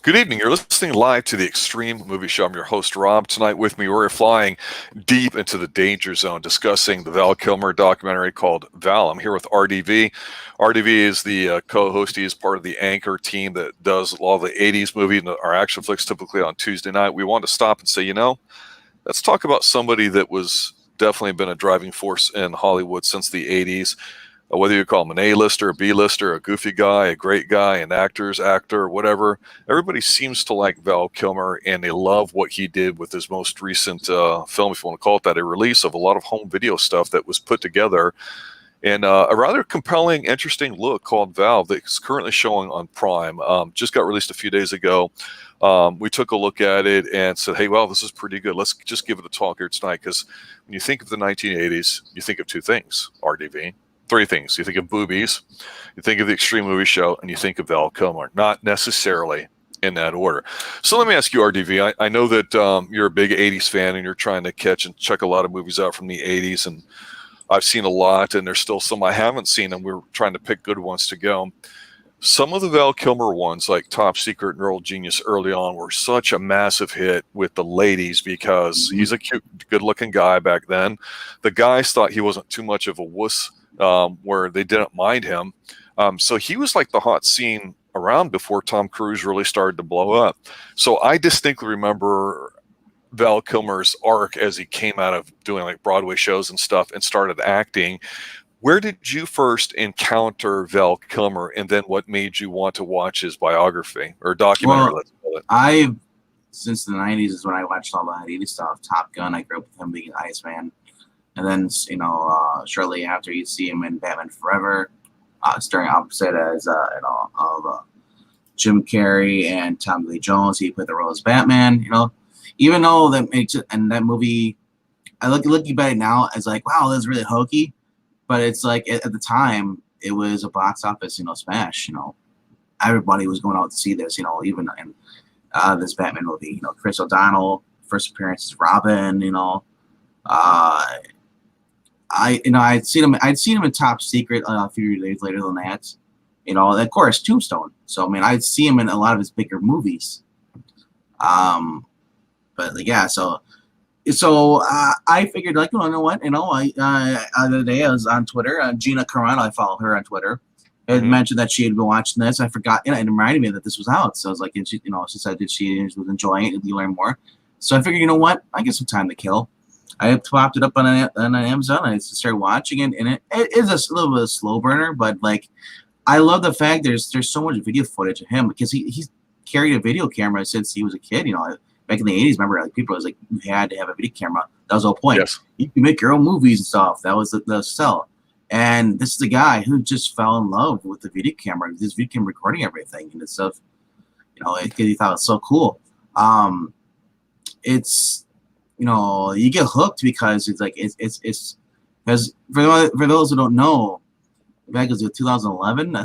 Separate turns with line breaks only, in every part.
Good evening. You're listening live to the Extreme Movie Show. I'm your host, Rob. Tonight with me, we're flying deep into the danger zone, discussing the Val Kilmer documentary called Val. I'm here with RDV. RDV is the co-host. He is part of the anchor team that does a lot of the 80s movies and our action flicks typically on Tuesday night. We want to stop and say, let's talk about somebody that was definitely been a driving force in Hollywood since the 80s. Whether you call him an A-lister, a B-lister, a goofy guy, a great guy, an actor, whatever, everybody seems to like Val Kilmer, and they love what he did with his most recent film, if you want to call it that, a release of a lot of home video stuff that was put together in a rather compelling, interesting look called Val that's currently showing on Prime. Just got released a few days ago. We took a look at it and said, hey, well, this is pretty good. Let's just give it a talk here tonight, because when you think of the 1980s, you think of two things, RDV. Three things. You think of boobies, you think of the Extreme Movie Show, and you think of Val Kilmer, not necessarily in that order. So let me ask you, RDV, I know that you're a big 80s fan and you're trying to catch and check a lot of movies out from the 80s, and I've seen a lot, and there's still some I haven't seen, and we're trying to pick good ones to go. Some of the Val Kilmer ones, like Top Secret and Earl Genius early on, were such a massive hit with the ladies because he's a cute, good-looking guy back then. The guys thought he wasn't too much of a wuss, where they didn't mind him. So he was like the hot scene around before Tom Cruise really started to blow up. So I distinctly remember Val Kilmer's arc as he came out of doing like Broadway shows and stuff and started acting. Where did you first encounter Val Kilmer, and then what made you want to watch his biography or documentary? Let's call it.
Since the 90s is when I watched all the 80s stuff. Top Gun, I grew up with him being an Iceman. And then, shortly after, you see him in Batman Forever, starring opposite as of Jim Carrey and Tommy Lee Jones. He played the role as Batman. Even though that movie, looking back now, it's like, wow, that's really hokey. But it's like at the time, it was a box office, smash. Everybody was going out to see this. Even in this Batman movie. Chris O'Donnell, first appearance as Robin. I'd seen him in Top Secret a few days later than that. Of course, Tombstone. So I'd see him in a lot of his bigger movies. So I figured, you know what? The other day I was on Twitter. Gina Carano, I follow her on Twitter, had mentioned that she had been watching this. I forgot, and it reminded me that this was out. So I was like, and she said that she was enjoying it and you learn more. So I figured, you know what? I get some time to kill. I popped it up on Amazon. I started watching it, and it is a little bit of a slow burner, but I love the fact there's so much video footage of him because he's carried a video camera since he was a kid. Back in the 80s, remember, people was like, you had to have a video camera. That was the whole point.
Yes. You
can make your own movies and stuff. That was the sell. And this is a guy who just fell in love with the video camera. This video camera recording everything and stuff. Because he thought it was so cool. It's. You get hooked because it's because for those who don't know, back in 2011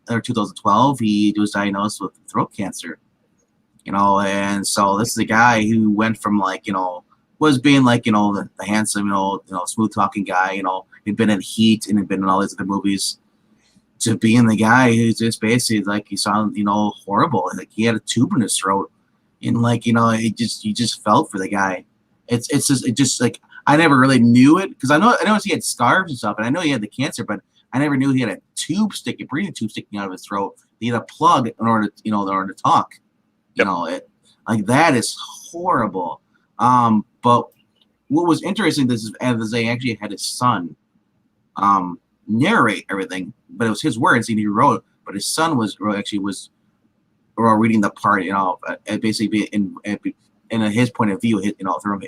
or 2012, he was diagnosed with throat cancer. And so this is a guy who went from was being the handsome, smooth talking guy, he'd been in Heat and had been in all these other movies, to being the guy who's just basically he sounded, horrible. He had a tube in his throat, and you just felt for the guy. It just I never really knew it because I know he had scarves and stuff, and I know he had the cancer, but I never knew he had a breathing tube sticking out of his throat. He had a plug in order to talk.
Yep.
That is horrible. But what was interesting is they actually had his son narrate everything, but it was his words and he wrote. But his son was reading the part, basically in his point of view, through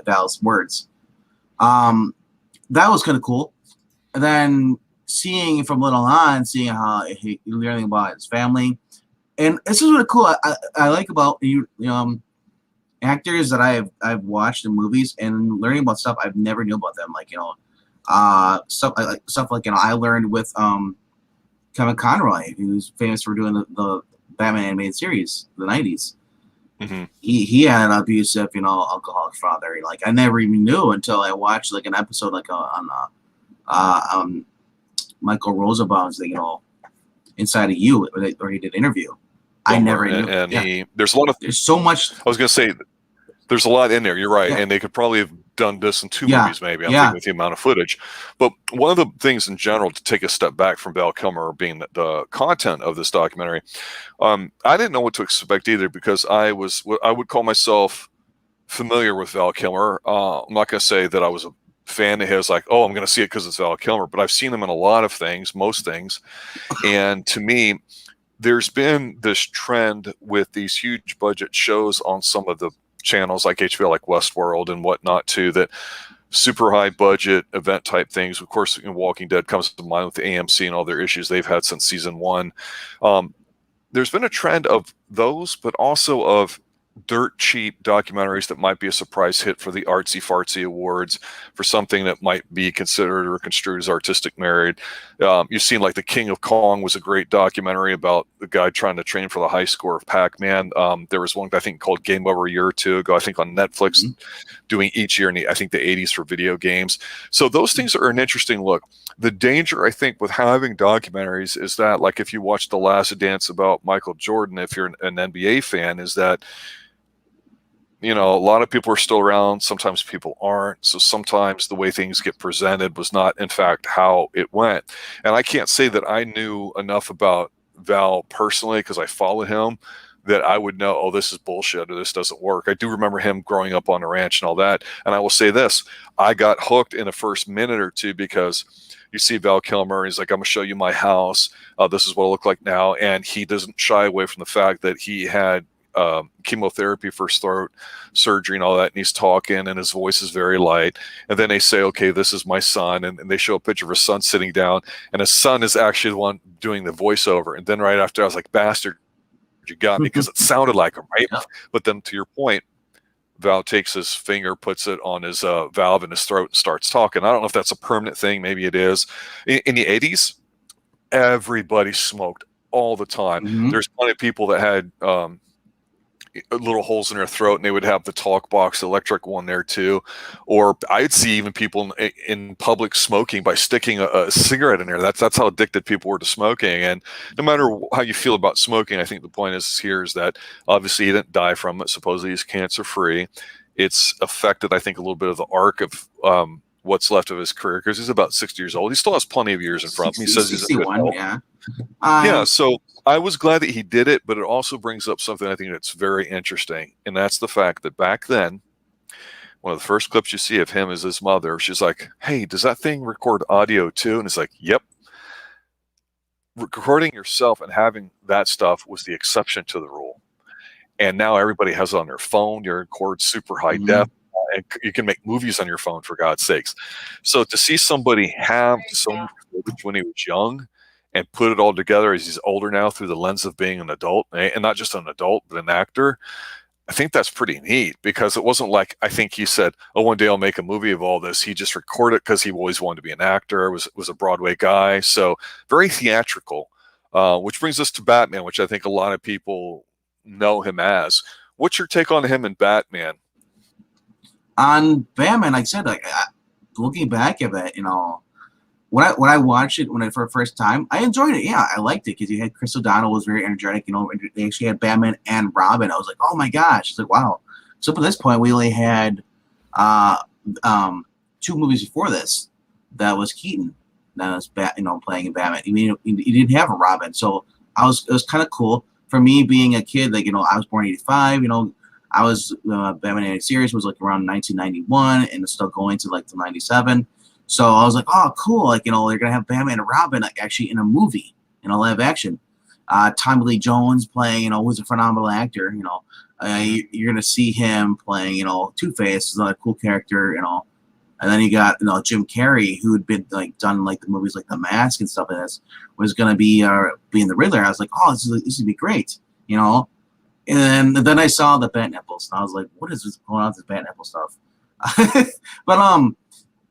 Val's words. That was kind of cool. And then seeing from little on, seeing how he learning about his family, and this is really cool. I like about actors that I've watched in movies and learning about stuff I've never knew about them. Stuff I learned with Kevin Conroy, who's famous for doing the Batman animated series, the 90s.
Mm-hmm.
He had an abusive, alcoholic father. I never even knew until I watched an episode on Michael Rosenbaum's, Inside of You, where he did an interview. I
Kilmer,
never knew.
and
Yeah.
there's a lot of.
There's so much.
I was going to say there's a lot in there. You're right,
Yeah.
and they could probably have done this in 2
Yeah.
movies, maybe. I'm
Yeah.
thinking with the amount of footage. But one of the things in general, to take a step back from Val Kilmer being the content of this documentary, I didn't know what to expect either, because I would call myself familiar with Val Kilmer. I'm not going to say that I was a fan of his, like, oh, I'm going to see it because it's Val Kilmer, but I've seen him in a lot of things, most things. And to me, there's been this trend with these huge budget shows on some of the channels like HBO, like Westworld and whatnot too, that super high budget event type things. Of course, Walking Dead comes to mind with the AMC and all their issues they've had since season 1. There's been a trend of those, but also of dirt cheap documentaries that might be a surprise hit for the artsy fartsy awards, for something that might be considered or construed as artistic merit. You've seen, like, The King of Kong was a great documentary about the guy trying to train for the high score of Pac-Man. There was one, I think, called Game Over a year or two ago, I think on Netflix, doing each year in I think the 80s for video games. So those things are an interesting look. The danger, I think, with having documentaries is that, like, if you watch The Last Dance about Michael Jordan, if you're an NBA fan, is that, a lot of people are still around. Sometimes people aren't. So sometimes the way things get presented was not, in fact, how it went. And I can't say that I knew enough about Val personally, because I followed him, that I would know, oh, this is bullshit or this doesn't work. I do remember him growing up on a ranch and all that. And I will say this, I got hooked in the first minute or two, because you see Val Kilmer, he's like, I'm going to show you my house. This is what it looked like now. And he doesn't shy away from the fact that he had chemotherapy for throat surgery and all that, and he's talking and his voice is very light. And then they say, okay, this is my son, and they show a picture of his son sitting down, and his son is actually the one doing the voiceover. And then right after, I was like, bastard, you got me, because it sounded like him, right? Yeah. But then, to your point, Val takes his finger, puts it on his valve in his throat, and starts talking. I don't know if that's a permanent thing. Maybe it is. In the 80s, everybody smoked all the time. There's plenty of people that had little holes in their throat, and they would have the talk box, electric one there too. Or I'd see even people in public smoking by sticking a cigarette in there. That's how addicted people were to smoking. And no matter how you feel about smoking, I think the point is that obviously he didn't die from it. Supposedly he's cancer free. It's affected, I think, a little bit of the arc of what's left of his career, because he's about 60 years old. He still has plenty of years in front of him. He says he's
61, yeah.
Yeah, so I was glad that he did it, but it also brings up something I think that's very interesting, and that's the fact that back then, one of the first clips you see of him is his mother. She's like, hey, does that thing record audio too? And it's like, yep. Recording yourself and having that stuff was the exception to the rule. And now everybody has it on their phone. You record super high def. And you can make movies on your phone, for God's sakes. So to see somebody have so much footage when he was young and put it all together as he's older now through the lens of being an adult, and not just an adult, but an actor, I think that's pretty neat, because it wasn't like, I think he said, oh, one day I'll make a movie of all this. He just recorded it because he always wanted to be an actor, was a Broadway guy. So very theatrical, which brings us to Batman, which I think a lot of people know him as. What's your take on him in Batman?
On Batman, like I said, looking back at it, when I watched it for the first time, I enjoyed it. Yeah, I liked it because you had Chris O'Donnell was very energetic. They actually had Batman and Robin. I was like, oh my gosh! It's like, wow. So up to this point, we only had 2 movies before this. That was Keaton. That was playing in Batman. He didn't have a Robin, so it was kind of cool for me being a kid. Like, I was born in '85. I was Batman animated series was like around 1991, and it's still going to like the '97. So I was like, oh, cool. Like, they're gonna have Batman and Robin actually in a movie, live action. Tommy Lee Jones playing, who's a phenomenal actor. You're gonna see him playing, Two-Face is a cool character, And then you got, Jim Carrey, who had been done the movies like The Mask and stuff like this, was gonna be being the Riddler. I was like, oh, this would be great, And then I saw the bat nipples, and I was like, what is this going on with this bat nipple stuff?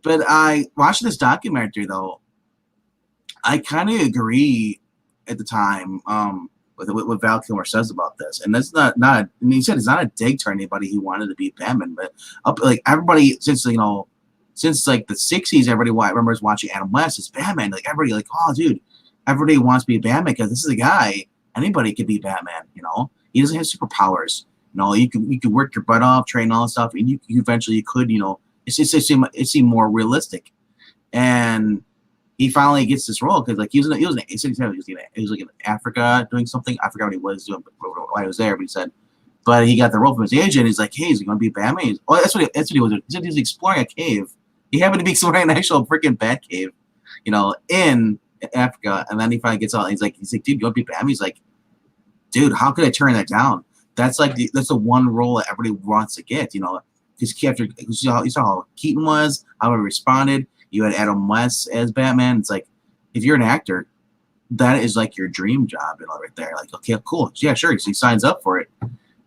But I watched this documentary, though. I kind of agree at the time with what Val Kilmer says about this. And that's not I mean, he said it's not a dig to anybody who wanted to be Batman, but everybody, since the 60s, everybody remembers watching Adam West as Batman. Everybody oh, dude, everybody wants to be Batman because this is a guy anybody could be Batman. He doesn't have superpowers. You could work your butt off, train all that stuff, and you eventually could. It seemed more realistic. And he finally gets this role because he was in Africa doing something. I forgot what he was doing while he was there, but he said. But he got the role from his agent. He's like, hey, is he going to be Batman? That's what he was doing. He said he was exploring a cave. He happened to be exploring an actual freaking bat cave, in Africa. And then he finally gets out. And he's like, dude, you want to be Batman? He's like, dude, how could I turn that down? That's that's the one role that everybody wants to get, because you saw how Keaton was, how he responded. You had Adam West as Batman. It's like, if you're an actor, that is like your dream job, right there. Like, okay, cool, yeah, sure. So he signs up for it.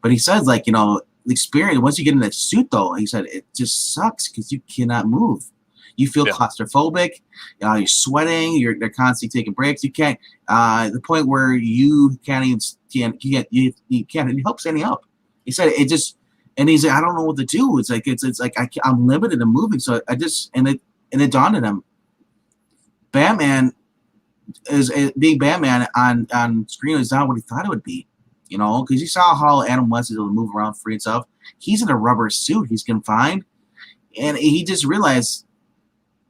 But he says, like, the experience, once you get in that suit, though, he said, it just sucks because you cannot move. You feel claustrophobic. You're sweating. They're constantly taking breaks. You can't, the point where you can't even stand, you can't help standing up. He said, it just, and he's like, I don't know what to do. It's like, I'm limited in moving. So and it dawned on him. Batman being Batman on screen is not what he thought it would be. Because you saw how Adam West is able to move around free and stuff. He's in a rubber suit. He's confined. And he just realized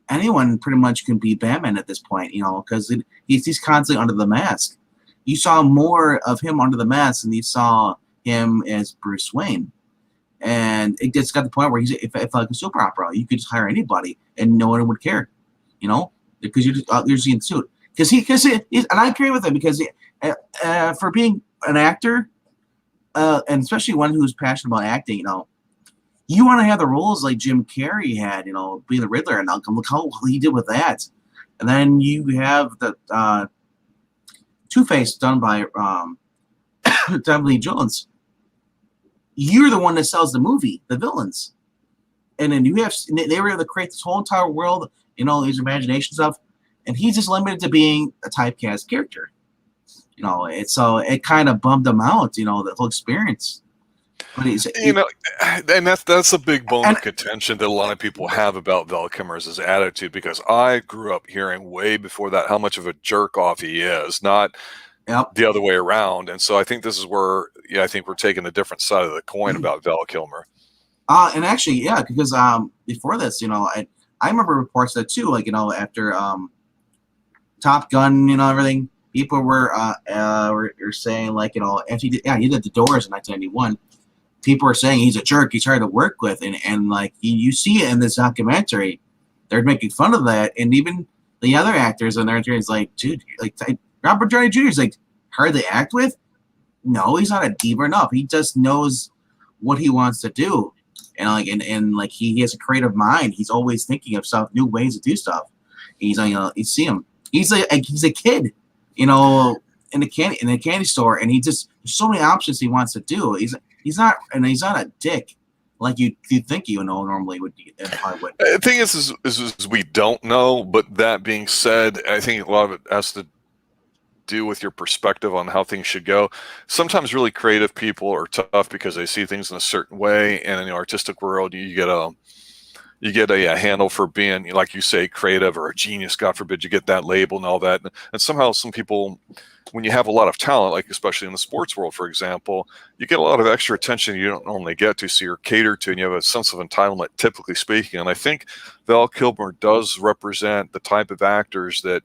anyone pretty much can be Batman at this point, because he's constantly under the mask. You saw more of him under the mask than you saw him as Bruce Wayne. And it just got to the point where if like a soap opera, you could just hire anybody and no one would care, because you're seeing suit. And I agree with him because for being an actor, and especially one who's passionate about acting, you want to have the roles like Jim Carrey had, being the Riddler, and look how he did with that. And then you have the Two-Face done by Tommy Lee Jones. You're the one that sells the movie, the villains, and then they were able to create this whole entire world, these imagination stuff, and he's just limited to being a typecast character. So it kind of bummed him out, the whole experience. But
and that's a big bone of contention that a lot of people have about Val Kilmer's his attitude, because I grew up hearing way before that how much of a jerk off he is, not the other way around. And so I think this is where I think we're taking a different side of the coin about Val Kilmer.
And actually, yeah, because before this, I remember reports that too, like after Top Gun, everything. People were saying, like, after he did The Doors in 1991. People were saying he's a jerk. He's hard to work with, and like you see it in this documentary, they're making fun of that, and even the other actors in there is like, dude, like Robert Downey Jr. is like hard to act with. No, he's not a diva enough. He just knows what he wants to do, and like he has a creative mind. He's always thinking of stuff, new ways to do stuff. He's you see him. He's a kid. In the candy store, and there's so many options he wants to do. He's not a dick like you think normally would be in Hollywood.
The thing is we don't know, but that being said, I think a lot of it has to do with your perspective on how things should go. Sometimes really creative people are tough because they see things in a certain way, and in the artistic world, you get a handle for being, like you say, creative or a genius. God forbid you get that label and all that. And somehow some people, when you have a lot of talent, like especially in the sports world, for example, you get a lot of extra attention you don't normally get to, so you're catered to, and you have a sense of entitlement, typically speaking. And I think Val Kilmer does represent the type of actors that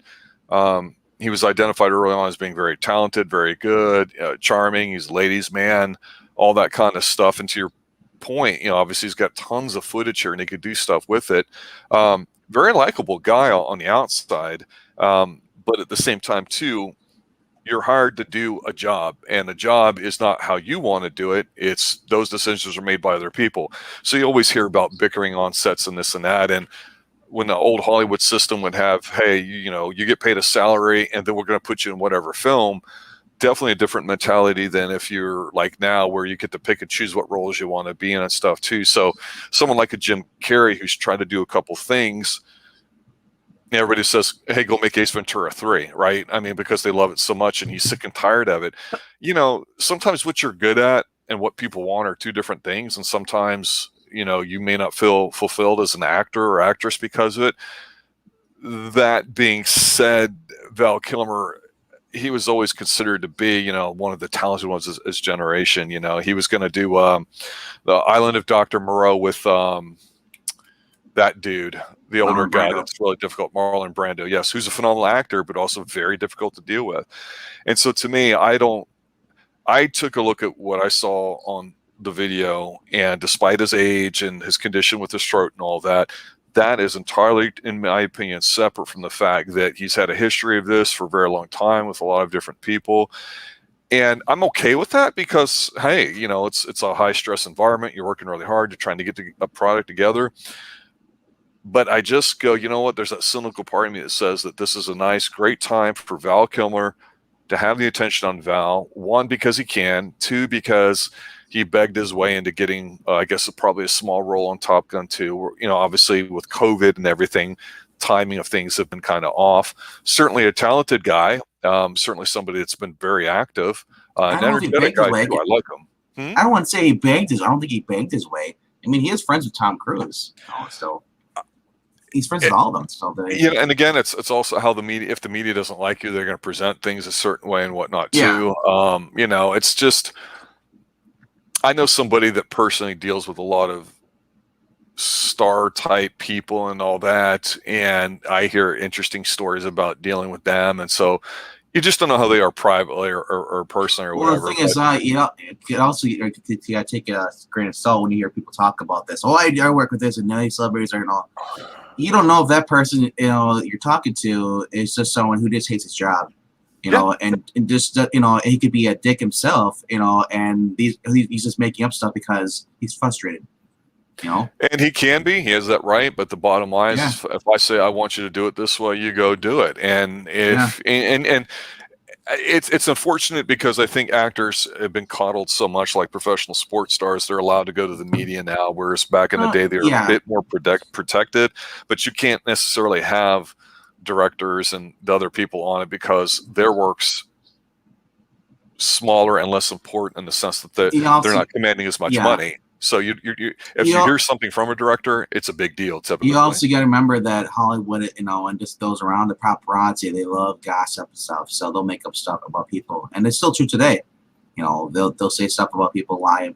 he was identified early on as being very talented, very good, charming. He's a ladies' man, all that kind of stuff. And to your point, obviously he's got tons of footage here and he could do stuff with it. Very likable guy on the outside, but at the same time too, you're hired to do a job, and the job is not how you want to do it. It's those decisions are made by other people. So you always hear about bickering on sets and this and that. And when the old Hollywood system would have, hey, you get paid a salary and then we're going to put you in whatever film, definitely a different mentality than if you're like now, where you get to pick and choose what roles you want to be in and stuff too. So someone like a Jim Carrey who's trying to do a couple things, everybody says, hey, go make Ace Ventura 3, right? I mean, because they love it so much and he's sick and tired of it. Sometimes what you're good at and what people want are two different things. And sometimes, you may not feel fulfilled as an actor or actress because of it. That being said, Val Kilmer he was always considered to be, one of the talented ones of his generation. He was going to do the Island of Dr. Moreau with that dude, the older
Marlon
guy
Brando.
that's really difficult, Marlon Brando. Yes, who's a phenomenal actor, but also very difficult to deal with. And so to me, I took a look at what I saw on the video, and despite his age and his condition with his throat and all that, that is entirely, in my opinion, separate from the fact that he's had a history of this for a very long time with a lot of different people. And I'm okay with that because, hey, it's a high stress environment. You're working really hard. You're trying to get a product together. But I just go, you know what? There's that cynical part of me that says that this is a nice, great time for Val Kilmer to have the attention on Val. One, because he can. Two, because he begged his way into getting, I guess, probably a small role on Top Gun 2. Obviously with COVID and everything, timing of things have been kind of off. Certainly a talented guy. Certainly somebody that's been very active. An energetic guy too. I like him.
I don't want to say he begged his. I don't think he begged his way. I mean, he is friends with Tom Cruise, so he's friends with all of them. So
and again, it's also how the media. If the media doesn't like you, they're going to present things a certain way and whatnot too. It's just. I know somebody that personally deals with a lot of star type people and all that, and I hear interesting stories about dealing with them, and so you just don't know how they are privately or personally or whatever.
Well, the thing is, you gotta take a grain of salt when you hear people talk about this. Oh, I work with this, and now these celebrities are all. You don't know if that person you're talking to is just someone who just hates his job. And just he could be a dick himself, and he's just making up stuff because he's frustrated,
And he can be. He has that right. But the bottom line is, if I say I want you to do it this way, you go do it. And and it's unfortunate because I think actors have been coddled so much, like professional sports stars. They're allowed to go to the media now, whereas back in the day they were a bit more protected. But you can't necessarily have directors and the other people on it because their work's smaller and less important in the sense that they're not commanding as much money. So if you hear something from a director, it's a big deal. Typically.
You also got to remember that Hollywood, and just those around the paparazzi, they love gossip and stuff. So they'll make up stuff about people, and it's still true today. They'll say stuff about people lying,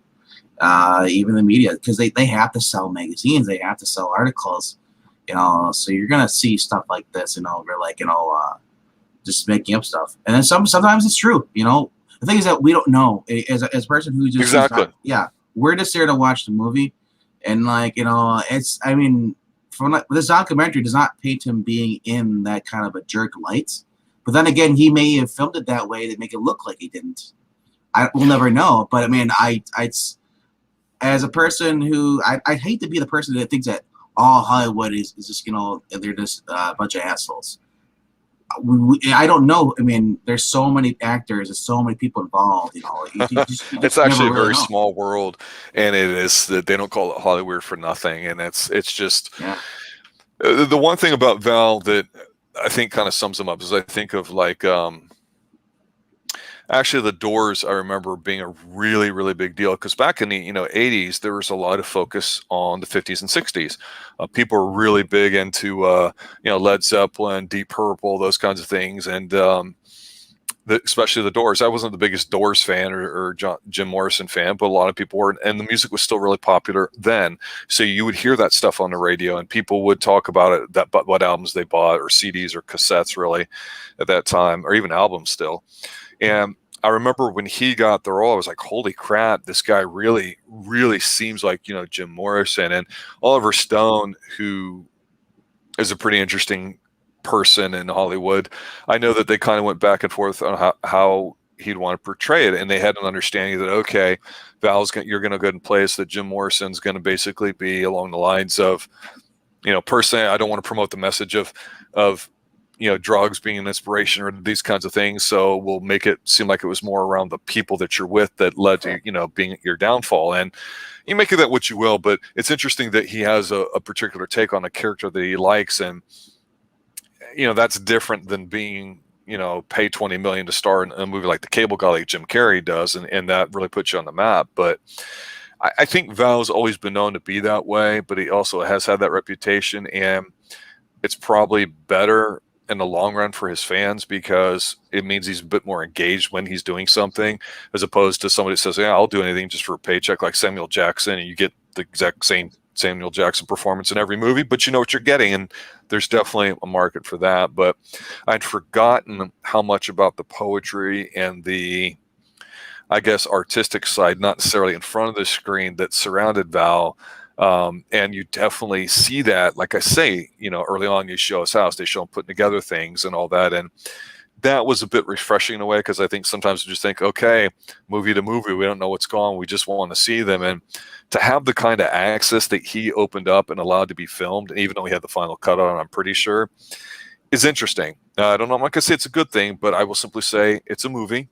even the media, because they have to sell magazines, they have to sell articles. So you're gonna see stuff like this, we're like, just making up stuff, and then sometimes it's true. The thing is that we don't know as a person who just
exactly.
We're just there to watch the movie, and it's. I mean, this documentary does not paint him being in that kind of a jerk lights, but then again, he may have filmed it that way to make it look like he didn't. We'll never know, but I mean, I as a person who I hate to be the person that thinks that all Hollywood is just they're just a bunch of assholes. I don't know. I mean, there's so many actors, there's so many people involved.
It's actually a very small world, and it is that they don't call it Hollywood for nothing. And it's just the one thing about Val that I think kind of sums him up is I think of actually, The Doors, I remember being a really, really big deal because back in the 80s, there was a lot of focus on the 50s and 60s. People were really big into Led Zeppelin, Deep Purple, those kinds of things, and especially The Doors. I wasn't the biggest Doors fan or Jim Morrison fan, but a lot of people were, and the music was still really popular then. So you would hear that stuff on the radio, and people would talk about it, what albums they bought, or CDs or cassettes, really, at that time, or even albums still. And I remember when he got the role, I was like, holy crap, this guy really, really seems like, Jim Morrison. And Oliver Stone, who is a pretty interesting person in Hollywood, I know that they kind of went back and forth on how he'd want to portray it. And they had an understanding that, okay, you're going to go ahead and play us that Jim Morrison's going to basically be along the lines of, personally, I don't want to promote the message of drugs being an inspiration or these kinds of things. So we'll make it seem like it was more around the people that you're with that led to, being your downfall. And you make of that what you will, but it's interesting that he has a particular take on a character that he likes. And, that's different than being, pay $20 million to star in a movie like The Cable Guy like Jim Carrey does. And that really puts you on the map. But I think Val's always been known to be that way, but he also has had that reputation, and it's probably better in the long run for his fans, because it means he's a bit more engaged when he's doing something, as opposed to somebody that says, yeah, I'll do anything just for a paycheck, like Samuel Jackson, and you get the exact same Samuel Jackson performance in every movie, but you know what you're getting, and there's definitely a market for that. But I'd forgotten how much about the poetry and the, I guess, artistic side, not necessarily in front of the screen, that surrounded Val. And you definitely see that, like I say, you know, early on you show us house, they show him putting together things and all that. And that was a bit refreshing in a way, because I think sometimes we just think, okay, movie to movie, we don't know what's going on, we just want to see them. And to have the kind of access that he opened up and allowed to be filmed, even though he had the final cut on, I'm pretty sure, is interesting. I don't know, I'm not going to say it's a good thing, but I will simply say it's a movie.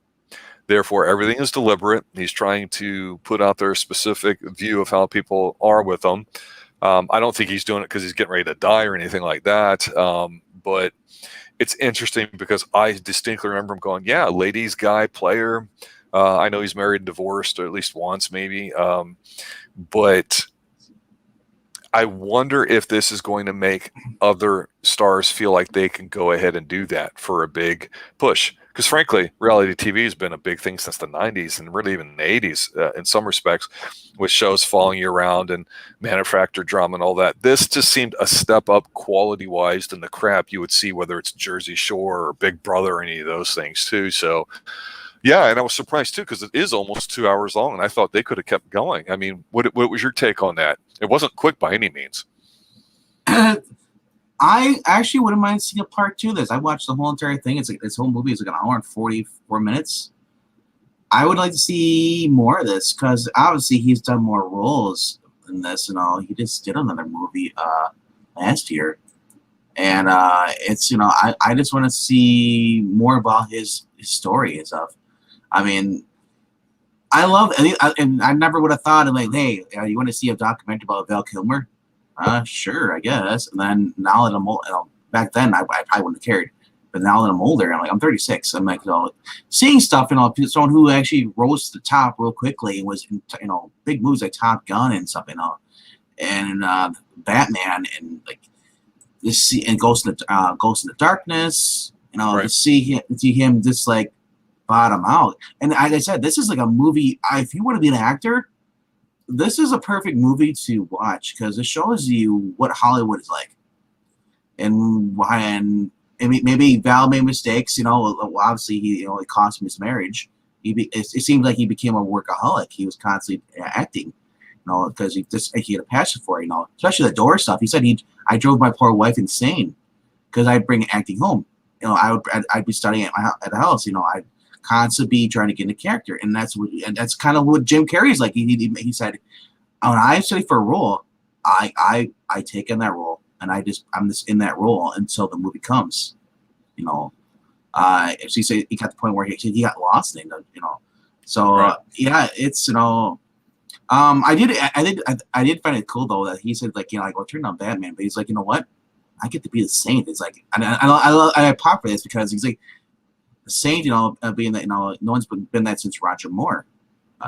Therefore, everything is deliberate. He's trying to put out their specific view of how people are with him. I don't think he's doing it because he's getting ready to die or anything like that. But it's interesting because I distinctly remember him going, yeah, ladies, guy, player. I know he's married and divorced, or at least once maybe. But I wonder if this is going to make other stars feel like they can go ahead and do that for a big push. Because frankly, reality TV has been a big thing since the 90s, and really even the 80s in some respects, with shows following you around and manufactured drama and all that. This just seemed a step up quality-wise than the crap you would see, whether it's Jersey Shore or Big Brother or any of those things too. So yeah, and I was surprised too, because it is almost 2 hours long, and I thought they could have kept going. I mean, what was your take on that? It wasn't quick by any means.
I actually wouldn't mind seeing a part 2 of this. I watched the whole entire thing. It's like this whole movie is like an hour and 44 minutes. I would like to see more of this, because obviously he's done more roles in this and all. He just did another movie last year, and it's, you know, I just want to see more about his story and stuff. I mean, I love, and I never would have thought of like, hey, you want to see a documentary about Val Kilmer? Sure, I guess. And then now that I'm old, you know, back then I probably wouldn't have cared, but now that I'm older, I'm 36. I'm like, you know, seeing stuff, you know, someone who actually rose to the top real quickly and was in, you know, big movies like Top Gun and stuff, you know, and Batman, and like this, and Ghost in the Darkness, you know,
Right.
to see him just like bottom out. And like I said, this is like a movie. If you want to be an actor, this is a perfect movie to watch, because it shows you what Hollywood is like, and why. And maybe Val made mistakes. You know, obviously it cost him his marriage. It seemed like he became a workaholic. He was constantly acting, you know, because he had a passion for it. You know, especially the door stuff. He said I drove my poor wife insane because I'd bring acting home. You know, I'd be studying at the house. You know, I'd constantly be trying to get into character, and that's kind of what Jim Carrey's like. He said, when I study for a role, I take in that role, and I'm just in that role until the movie comes. You know, so he said he got to the point where he got lost in it. You know, so
Right.
yeah, it's, you know, I did find it cool though that he said, like, you know, like, well, turn on Batman, but he's like, you know what, I get to be the Saint. It's like, and I pop for this because he's like, the Saint, you know, being that, you know, no one's been that since Roger Moore,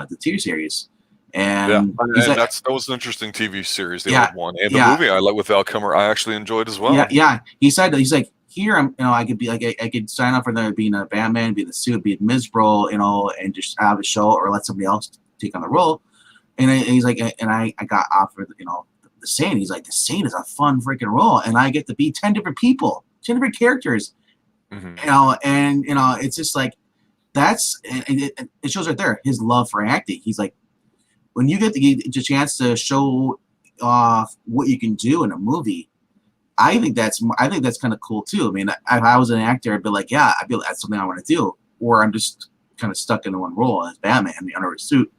the TV series,
Yeah,
and he's
and
like,
that was an interesting TV series, the
yeah,
old one, and the
yeah,
movie I like with Val Kilmer, I actually enjoyed as well.
yeah. He said that he's like, here I'm, you know, I could be like, I could sign up for the being a Batman, be the suit, be miserable, you know, and just have a show or let somebody else take on the role. And he's like, and I got offered, you know, the Saint. He's like, the Saint is a fun freaking role, and I get to be 10 different people, 10 different characters.
Hmm.
You know, and you know, it's just like, that's, it shows right there his love for acting. He's like, when you get the chance to show off what you can do in a movie, I think that's kind of cool too. I mean, if I was an actor, I'd be like, yeah, I'd be like, that's something I want to do. Or I'm just kind of stuck in one role as Batman under his suit.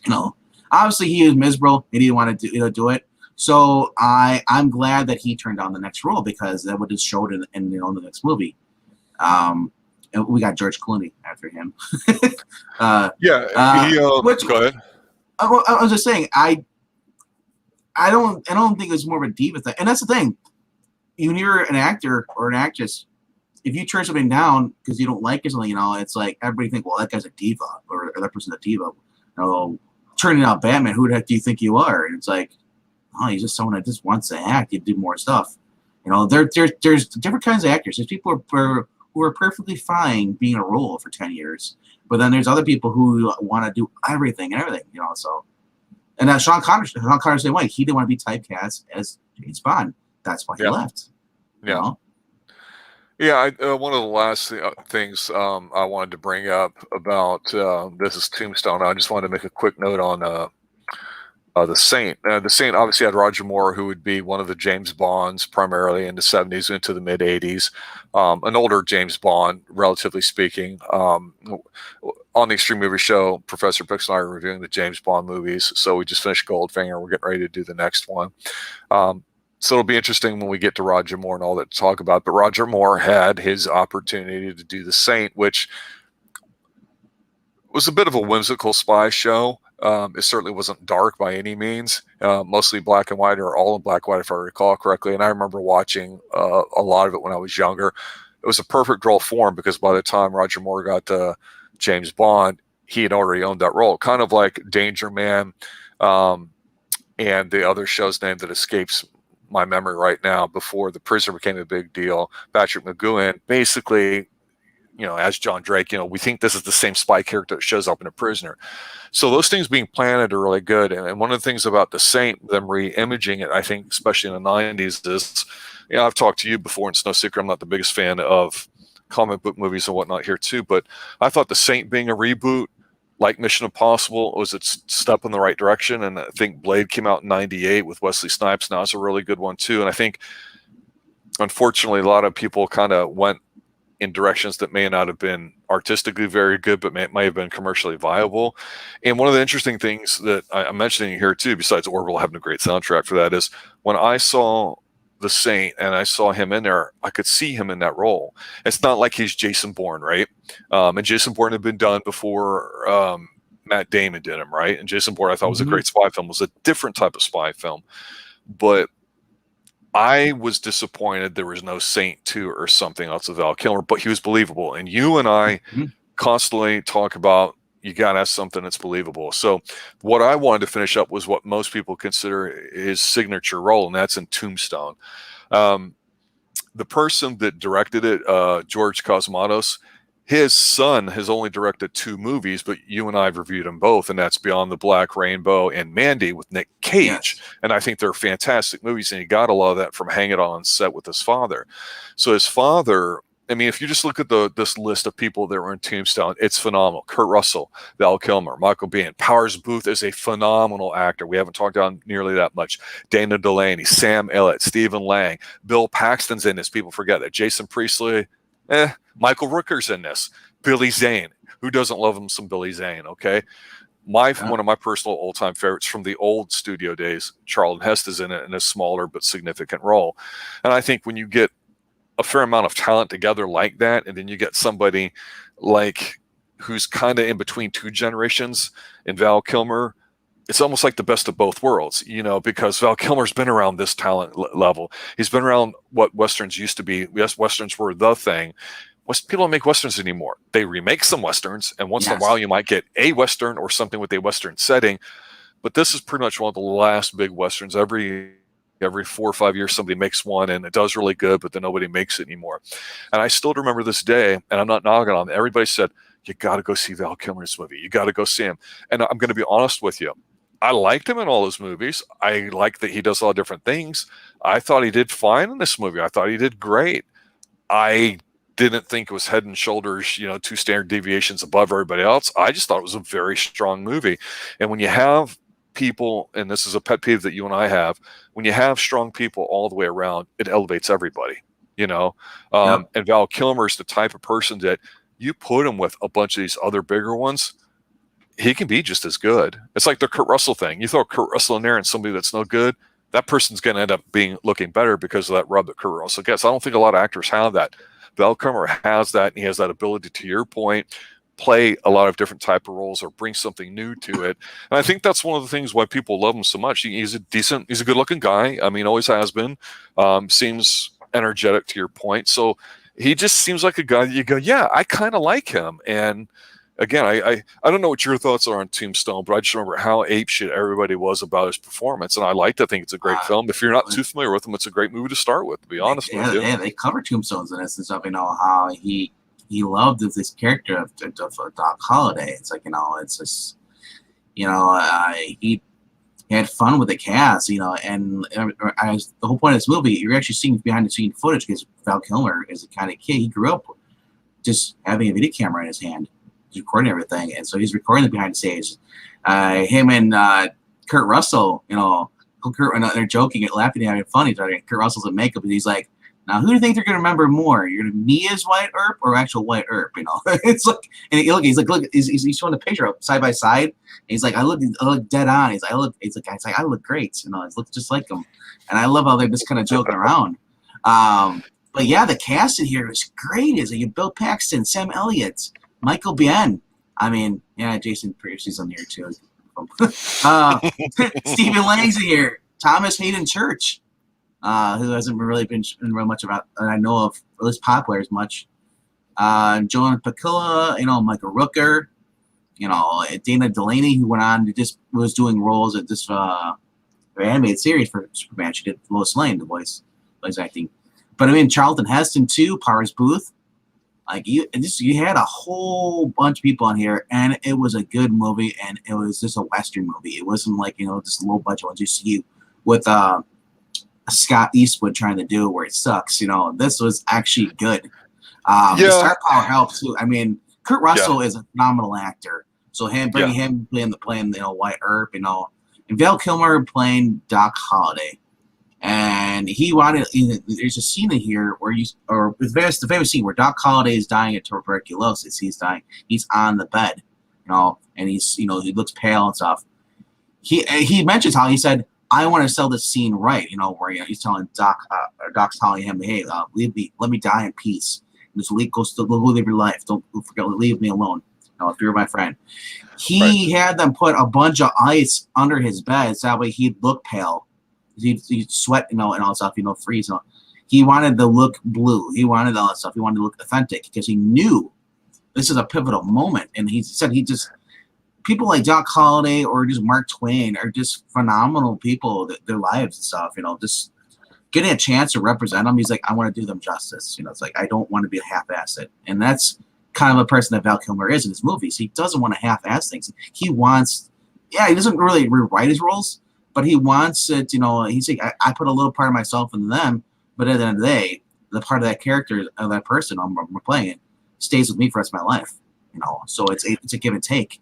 You know, obviously he was miserable. He didn't want to do it. So I'm glad that he turned down the next role, because that would have showed in you know, the next movie. And we got George Clooney after him.
Yeah,
Which,
go ahead.
I was just saying, I don't think it's more of a diva thing. And that's the thing. When you're an actor or an actress, if you turn something down because you don't like it or something, you know, it's like everybody think, well, that guy's a diva, or that person's a diva. You know, turning out Batman, who the heck do you think you are? And it's like, oh, he's just someone that just wants to act. You do more stuff. You know, there's different kinds of actors. There's people who are perfectly fine being a role for 10 years, but then there's other people who want to do everything and everything. You know, so and Sean Connery same way. He didn't want to be typecast as James Bond. That's why he left.
Yeah.
You know?
Yeah, one of the last things I wanted to bring up about this is Tombstone. I just wanted to make a quick note on the Saint. The Saint obviously had Roger Moore, who would be one of the James Bonds primarily in the 70s into the mid 80s. An older James Bond, relatively speaking. On the Xtreme Movie Show, Professor Pix and I are reviewing the James Bond movies. So we just finished Goldfinger. We're getting ready to do the next one. So it'll be interesting when we get to Roger Moore and all that to talk about. But Roger Moore had his opportunity to do The Saint, which was a bit of a whimsical spy show. It certainly wasn't dark by any means. Mostly black and white, or all in black and white, if I recall correctly. And I remember watching a lot of it when I was younger. It was a perfect role for him because by the time Roger Moore got to James Bond, he had already owned that role. Kind of like Danger Man and the other show's name that escapes my memory right now, before The Prisoner became a big deal. Patrick McGoohan, basically, you know, as John Drake, you know, we think this is the same spy character that shows up in A Prisoner. So those things being planted are really good. And one of the things about The Saint, them re-imaging it, I think, especially in the 90s, is, you know, I've talked to you before, and it's no secret I'm not the biggest fan of comic book movies and whatnot here too, but I thought The Saint being a reboot, like Mission Impossible, was a step in the right direction. And I think Blade came out in 98 with Wesley Snipes. Now it's a really good one too. And I think, unfortunately, a lot of people kind of went in directions that may not have been artistically very good, but might have been commercially viable. And one of the interesting things that I'm mentioning here too, besides Orville having a great soundtrack for that, is when I saw The Saint and I saw him in there, I could see him in that role. It's not like he's Jason Bourne, right? And Jason Bourne had been done before Matt Damon did him, right? And Jason Bourne, I thought, was a great spy film. It was a different type of spy film. But I was disappointed there was no Saint 2 or something else with Val Kilmer, but he was believable. And you and I constantly talk about, you got to have something that's believable. So what I wanted to finish up was what most people consider his signature role, and that's in Tombstone. The person that directed it, George Cosmatos, his son has only directed 2 movies, but you and I have reviewed them both, and that's Beyond the Black Rainbow and Mandy with Nick Cage. Yes. And I think they're fantastic movies, and he got a lot of that from hanging on set with his father. So his father, I mean, if you just look at this list of people that were in Tombstone, it's phenomenal. Kurt Russell, Val Kilmer, Michael Biehn. Powers Booth is a phenomenal actor. We haven't talked about nearly that much. Dana Delaney, Sam Elliott, Stephen Lang, Bill Paxton's in this. People forget that. Jason Priestley, Michael Rooker's in this. Billy Zane. Who doesn't love him some Billy Zane, okay? One of my personal old-time favorites from the old studio days, Charlton Heston's in it in a smaller but significant role. And I think when you get a fair amount of talent together like that, and then you get somebody like who's kind of in between 2 generations in Val Kilmer, it's almost like the best of both worlds, you know, because Val Kilmer's been around this talent level. He's been around what Westerns used to be. Yes, Westerns were the thing. People don't make Westerns anymore. They remake some Westerns, and once in a while you might get a Western or something with a Western setting. But this is pretty much one of the last big Westerns. Every 4 or 5 years somebody makes one, and it does really good, but then nobody makes it anymore. And I still remember this day, and I'm not knocking on it. Everybody said, you got to go see Val Kilmer's movie. You got to go see him. And I'm going to be honest with you. I liked him in all his movies. I like that he does a lot of different things. I thought he did fine in this movie. I thought he did great. I didn't think it was head and shoulders, 2 standard deviations above everybody else. I just thought it was a very strong movie. And when you have people, and this is a pet peeve that you and I have, when you have strong people all the way around, it elevates everybody, And Val Kilmer is the type of person that you put him with a bunch of these other bigger ones, he can be just as good. It's like the Kurt Russell thing. You throw Kurt Russell in there and somebody that's no good, that person's going to end up looking better because of that rub that Kurt Russell gets. I don't think a lot of actors have that. Val Kilmer has that, and he has that ability, to your point, play a lot of different type of roles or bring something new to it. And I think that's one of the things why people love him so much. He's a good looking guy. I mean, always has been. Seems energetic, to your point. So he just seems like a guy that you go, yeah, I kind of like him. And again, I don't know what your thoughts are on Tombstone, but I just remember how apeshit everybody was about his performance, and I like to think it's a great film. If you're not too familiar with him, it's a great movie to start with. To be honest with you,
yeah, they cover Tombstones in this and stuff. You know how he loved this character of Doc Holliday. It's like, you know, it's just, you know, he had fun with the cast, you know, and the whole point of this movie, you're actually seeing behind the scene footage because Val Kilmer is the kind of kid, he grew up just having a video camera in his hand, recording everything, and so he's recording the behind the scenes. Him and Kurt Russell, you know, they're joking and laughing and having fun. Kurt Russell's in makeup, and he's like, "Now, who do you think they're gonna remember more? You're gonna me as Wyatt Earp or actual Wyatt Earp?" You know, it's like, and he's like, look, he's showing the picture up side by side. And he's like, I look dead on. I look great. You know, I look just like him, and I love how they're just kind of joking around. But yeah, the cast in here is great. Is like Bill Paxton, Sam Elliott, Michael Biehn. I mean, yeah, Jason Pierce's on here too. Stephen Lang's in here. Thomas Hayden Church, who hasn't really been real much about, I know of, at least popular as much. Joan Pacilla, you know, Michael Rooker, you know, Dana Delaney, who went on to just was doing roles at this animated series for Superman. She did Lois Lane, the voice acting. But I mean, Charlton Heston too, Powers Booth. Like you had a whole bunch of people on here, and it was a good movie, and it was just a Western movie. It wasn't like, you know, just low budget ones you see with Scott Eastwood trying to do where it sucks. You know, this was actually good. The star power helps too. I mean, Kurt Russell is a phenomenal actor, so bringing him playing you know, Wyatt Earp, you know, and Val Kilmer playing Doc Holliday. And he wanted, there's a scene in here where the famous scene where Doc Holliday is dying of tuberculosis. He's dying. He's on the bed, you know, and he's, you know, he looks pale and stuff. He mentions how he said, I want to sell this scene right, you know, where, you know, he's telling Doc's telling him, hey, let me die in peace. Just go live your life. Don't forget, leave me alone. You know, if you're my friend. He had them put a bunch of ice under his bed so that way he'd look pale. He'd sweat, you know, and all that stuff, you know, freeze. You know. He wanted to look blue. He wanted all that stuff. He wanted to look authentic because he knew this is a pivotal moment. And he said people like Doc Holliday or just Mark Twain are just phenomenal people, their lives and stuff, you know, just getting a chance to represent them. He's like, I want to do them justice. You know, it's like, I don't want to be a half-assed. And that's kind of a person that Val Kilmer is in his movies. He doesn't want to half-ass things. He wants, he doesn't really rewrite his roles, but he wants it, you know, he's like, I put a little part of myself into them, but at the end of the day, the part of that character, of that person I'm playing it, stays with me for the rest of my life, you know, so it's a give and take.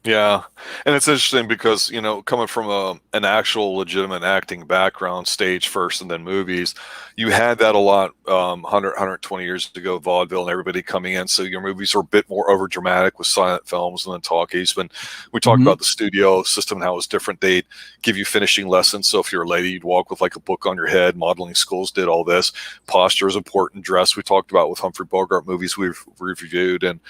Yeah, and it's interesting because, you know, coming from an actual legitimate acting background, stage first and then movies, you had that a lot 120 years ago, vaudeville and everybody coming in, so your movies are a bit more over dramatic with silent films and then talkies. When we talk about the studio system and how it's different, they'd give you finishing lessons, so if you're a lady, you'd walk with like a book on your head. Modeling schools did all this. Posture is important. Dress we talked about with Humphrey Bogart movies we've reviewed, and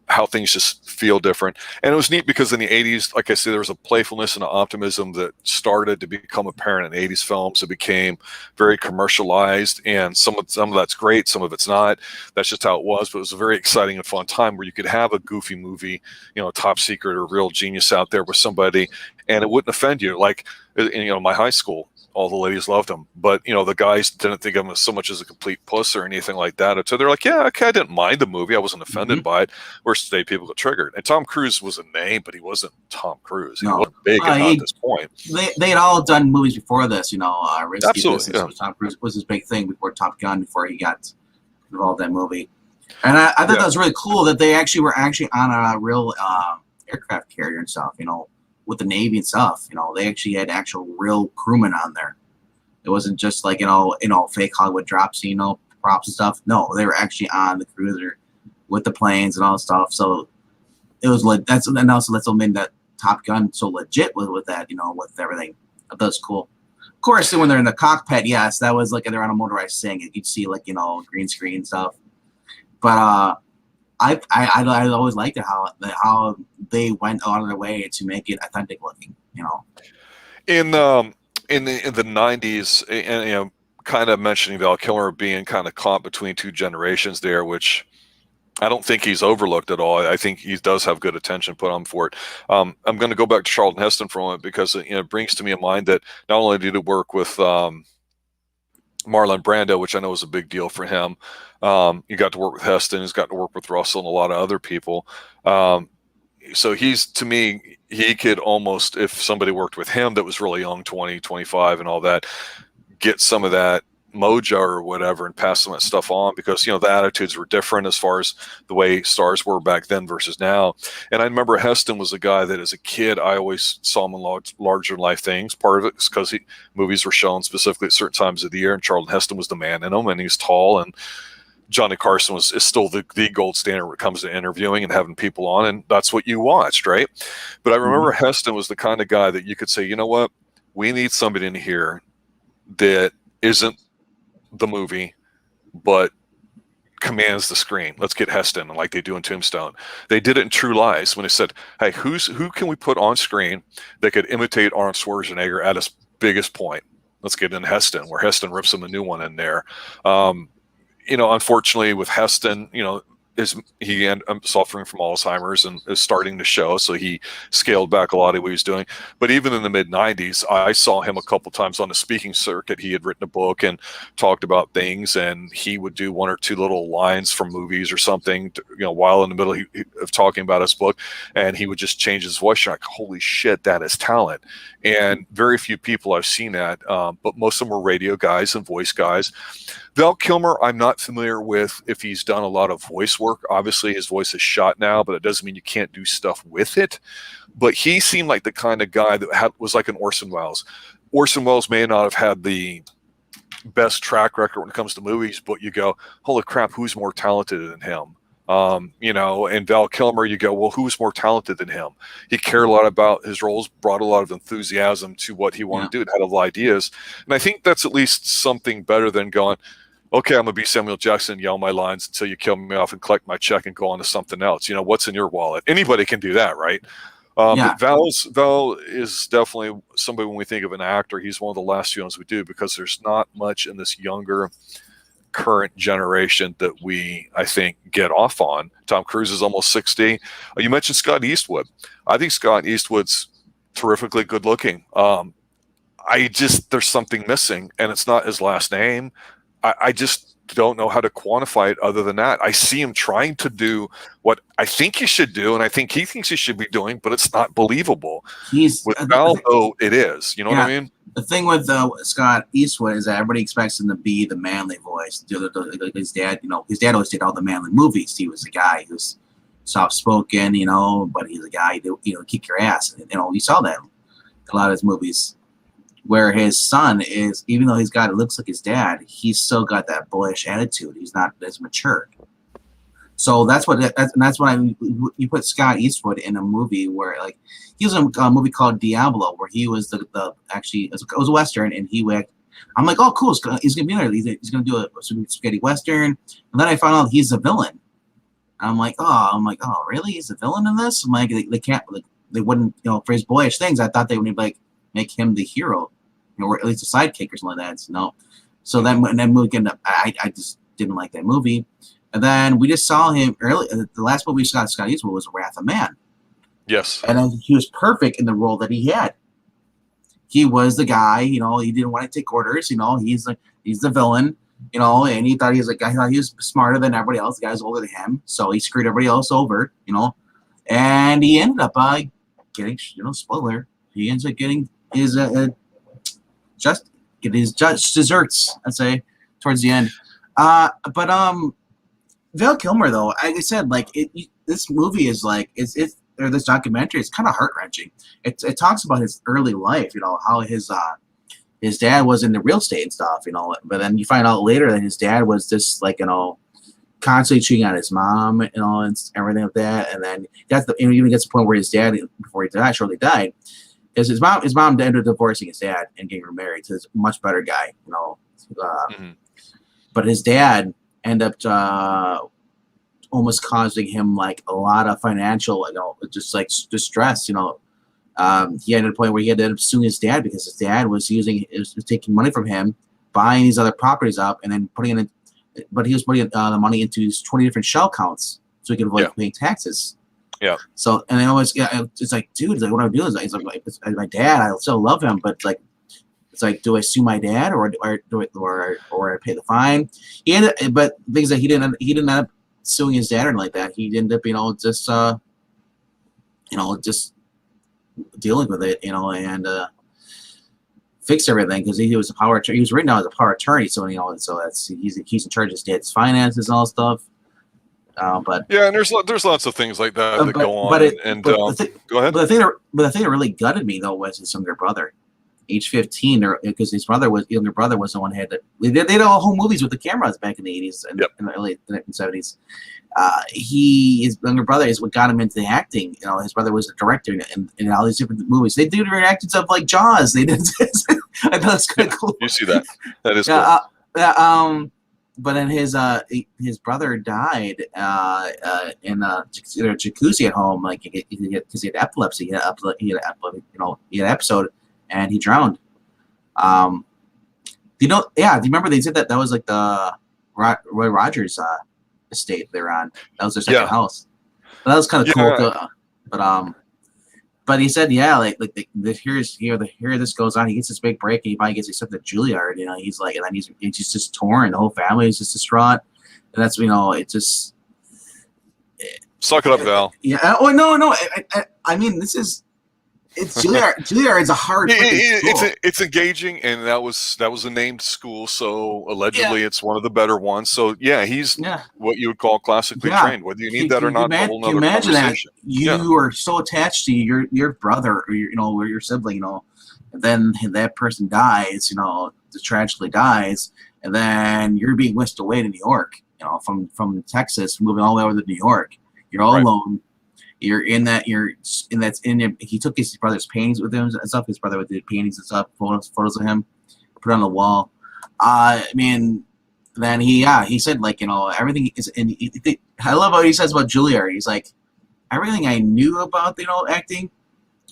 how things just feel different. And it was neat because in the 80s, like I said, there was a playfulness and an optimism that started to become apparent in 80s films. It became very commercialized, and some of that's great, some of it's not. That's just how it was. But it was a very exciting and fun time where you could have a goofy movie, you know, Top Secret or Real Genius out there with somebody, and it wouldn't offend you. Like, you know, my high school, all the ladies loved him, but, you know, the guys didn't think of him as so much as a complete puss or anything like that. So they're like, yeah, okay, I didn't mind the movie. I wasn't offended by it. Whereas today people get triggered. And Tom Cruise was a name, but he wasn't Tom Cruise. He wasn't big at this point.
They had all done movies before this, you know. Risky
Absolutely,
Business, Tom Cruise was his big thing before Top Gun, before he got involved in that movie. And I thought that was really cool that they were on a real aircraft carrier and stuff, you know, with the Navy and stuff. You know, they actually had actual real crewmen on there. It wasn't just like, you know, fake Hollywood drops, you know, props and stuff. No, they were actually on the cruiser with the planes and all that stuff. So it was like, that's what made that Top Gun so legit with that, you know, with everything. That was cool. Of course, when they're in the cockpit, yes, that was like they're on a motorized thing. You'd see like, you know, green screen stuff. But I always liked it how they went out of their way to make it authentic looking, you know.
In the 90s, and, you know, kind of mentioning Val Kilmer being kind of caught between two generations there, which I don't think he's overlooked at all. I think he does have good attention put on for it. I'm going to go back to Charlton Heston for a moment because it brings to me a mind that not only did he work with Marlon Brando, which I know is a big deal for him. You got to work with Heston. He's got to work with Russell and a lot of other people. So he's, to me, he could almost, if somebody worked with him that was really young, 20, 25 and all that, get some of that mojo or whatever and pass some of that stuff on, because the attitudes were different as far as the way stars were back then versus now. And I remember Heston was a guy that as a kid I always saw him in larger than life things. Part of it is because movies were shown specifically at certain times of the year, and Charlton Heston was the man in them, and he's tall, and Johnny Carson is still the gold standard when it comes to interviewing and having people on, and that's what you watched, right? But I remember Heston was the kind of guy that you could say, you know what, we need somebody in here that isn't the movie but commands the screen. Let's get Heston, like they do in Tombstone. They did it in True Lies when they said, hey, who can we put on screen that could imitate Arnold Schwarzenegger at his biggest point? Let's get in Heston, where Heston rips him a new one in there. Unfortunately with Heston, he ended up suffering from Alzheimer's and is starting to show, so he scaled back a lot of what he was doing. But even in the mid-90s, I saw him a couple times on the speaking circuit. He had written a book and talked about things, and he would do one or two little lines from movies or something, while in the middle of talking about his book, and he would just change his voice. You're like, holy shit, that is talent. And very few people I've seen that, but most of them were radio guys and voice guys. Val Kilmer, I'm not familiar with if he's done a lot of voice work. Obviously, his voice is shot now, but it doesn't mean you can't do stuff with it. But he seemed like the kind of guy that was like an Orson Welles. Orson Welles may not have had the best track record when it comes to movies, but you go, holy crap, who's more talented than him? And Val Kilmer, you go, well, who's more talented than him? He cared a lot about his roles, brought a lot of enthusiasm to what he wanted to do, and had a lot of ideas. And I think that's at least something better than going, okay, I'm going to be Samuel Jackson, yell my lines until you kill me off and collect my check and go on to something else. What's in your wallet? Anybody can do that, right? But Val is definitely somebody, when we think of an actor, he's one of the last few ones we do, because there's not much in this younger current generation that we, I think, get off on. Tom Cruise is almost 60. You mentioned Scott Eastwood. I think Scott Eastwood's terrifically good looking. There's something missing, and it's not his last name. I just don't know how to quantify it other than that. I see him trying to do what I think he should do, and I think he thinks he should be doing, but it's not believable. With Val, though, it is. You know what I mean?
The thing with Scott Eastwood is that everybody expects him to be the manly voice. His dad, his dad always did all the manly movies. He was a guy who's soft-spoken, but he's a guy who, kick your ass. You saw that in a lot of his movies. Where his son is, even though it looks like his dad, he's still got that boyish attitude. He's not as mature. So that's why you put Scott Eastwood in a movie where, like, he was in a movie called Diablo, where he was it was a Western, and I'm like, oh, cool, he's gonna be there. He's gonna do a spaghetti Western, and then I found out he's a villain. I'm like, oh, really? He's a villain in this? I'm like, they wouldn't, for his boyish things. I thought they would make him the hero, or at least a sidekick or something like that. No. So then when that movie ended up, I just didn't like that movie. And then we just saw him early. The last movie we saw Scott Eastwood was Wrath of Man.
Yes.
And he was perfect in the role that he had. He was the guy, he didn't want to take orders, he's the villain, and he thought he was a guy, he thought he was smarter than everybody else. The guy's older than him, so he screwed everybody else over, and he ended up getting, spoiler, he ends up getting his desserts, I'd say, towards the end. But Val Kilmer, though, like I said, this movie is or this documentary is kind of heart-wrenching. It talks about his early life, how his dad was into real estate and stuff, but then you find out later that his dad was just constantly cheating on his mom, and everything like that. And then even gets to the point where his dad, before he shortly died, is his mom ended up divorcing his dad and getting remarried to this much better guy, But his dad ended up almost causing him a lot of financial, distress. He ended at a point where he had to end up suing his dad because his dad was taking money from him, buying these other properties up, and then putting it in. But he was putting the money into 20 different shell accounts so he can avoid
Yeah.
paying taxes.
Yeah.
So, and I always, it's like, dude, it's like, what do I do? It's like, it's my dad, I still love him, but like, it's like, do I sue my dad or I pay the fine? But things that he didn't end up suing his dad or like that. He ended up, just dealing with it, and fixed everything because he was a power. He was written out as a power attorney, so so he's in charge of his dad's finances and all stuff. But
yeah, and there's lots of things like that that go on. Go ahead.
But the thing that really gutted me though was his younger brother, age 15, because his younger brother was the one who had they did all whole movies with the cameras back in the 80s and in the early 1970s. His younger brother is what got him into the acting. His brother was a director in all these different movies. They do reacting stuff like Jaws. They did. I thought that's kind of cool.
You see that? That is cool.
But then his brother died in a jacuzzi at home, like because he had epilepsy. He had an episode, and he drowned. Do you remember they did that? That was like the Roy Rogers estate they're on. That was their second house. But that was kind of cool. But he said, here this goes on. He gets this big break, and he finally gets accepted at Juilliard. He's like, and then he's just torn. The whole family is just distraught, and that's it just
suck it up, Val.
Yeah. Oh no. I mean, it's Juilliard. Juilliard is a hard.
It's engaging, and that was a named school, so allegedly it's one of the better ones. So he's what you would call classically trained. Whether you need that or not, a whole nother conversation.
You are so attached to your brother or your sibling, and then that person dies, tragically dies, and then you're being whisked away to New York, from Texas, moving all the way over to New York. You're all alone. He took his brother's paintings with him and stuff. His brother would do paintings and stuff, photos of him, put on the wall. Then he said everything is. I love what he says about Juilliard. He's like, everything I knew about acting